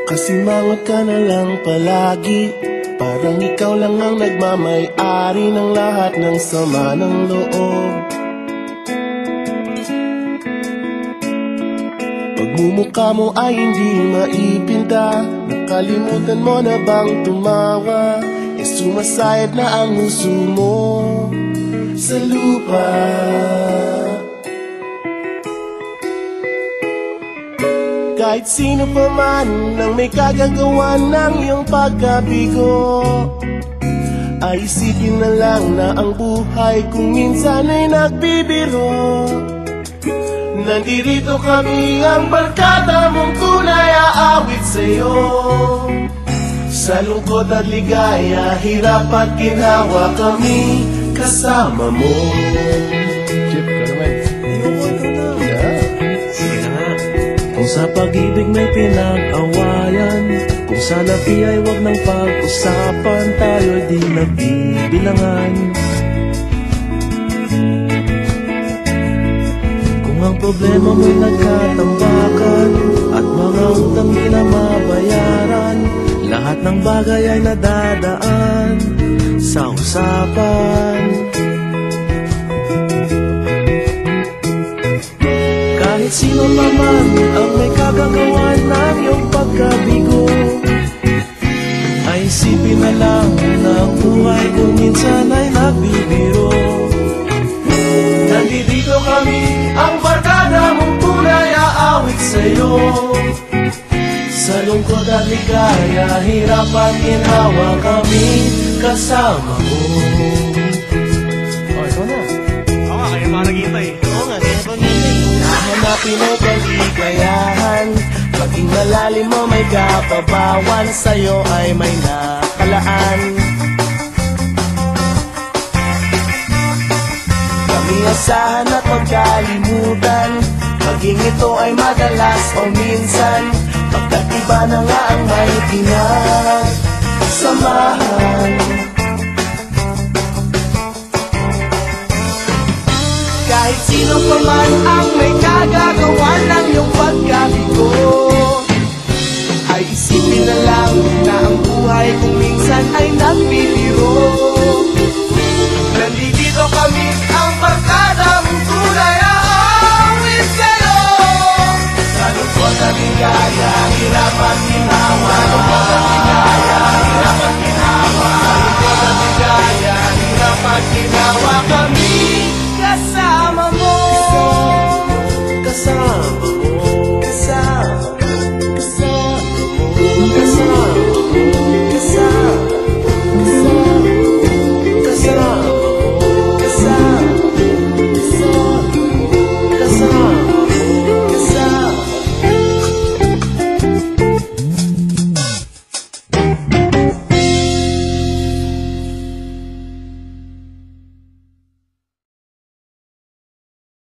Kasimangot ka na lang palagi, parang ikaw lang ang nagmamay-ari ng lahat ng sama ng loob. Pagmumukha mo ay hindi maipinta, nakalimutan mo na bang tumawa? E sumasayad na ang huso mo sa lupa. Kahit sino pa man ang may kagagawa ng iyong pagkabigo, ay isipin na lang na ang buhay kung minsan ay nagbibiro. Nandirito kami, ang barkada mong tunay aawit sa'yo. Sa lungkot at ligaya, hirap at ginawa kami kasama mo. Chip, ka naman. Kung sa pag-ibig may pinag-awayan, kung sa labi ay wag ng pag-usapan, tayo'y di nagbibilangan. Kung ang problema mo'y nagkatambakan at mga utang di na mabayaran, lahat ng bagay ay nadadaan sa usapan. Kahit sino naman ang may kagagawa ng iyong pagkabigo, ay isipin na lang na ang buhay kung minsan ay nagbibiro. Nandito kami, ang barkada mong tunay aawit sa'yo. Sa lungkot at ligaya, hirap at ginawa kami kasama mo. Oh, ikaw na. Oo nga, kaya mga nag-iintay. Oo nga, kaya pa nito. Hanapin mo kaligayahan, maging malalim mo may kapabawan, sa'yo ay may nakalaan. Kami asahan at magkalimutan, maging ito ay madalas o minsan, pagkat iba na nga ang may pinagsamahan. Kahit sino pa man ang may kagagawa ng iyong pagkabigo, ay isipin na lang na ang buhay kung minsan ay nagbibiro. Nandito kami, ang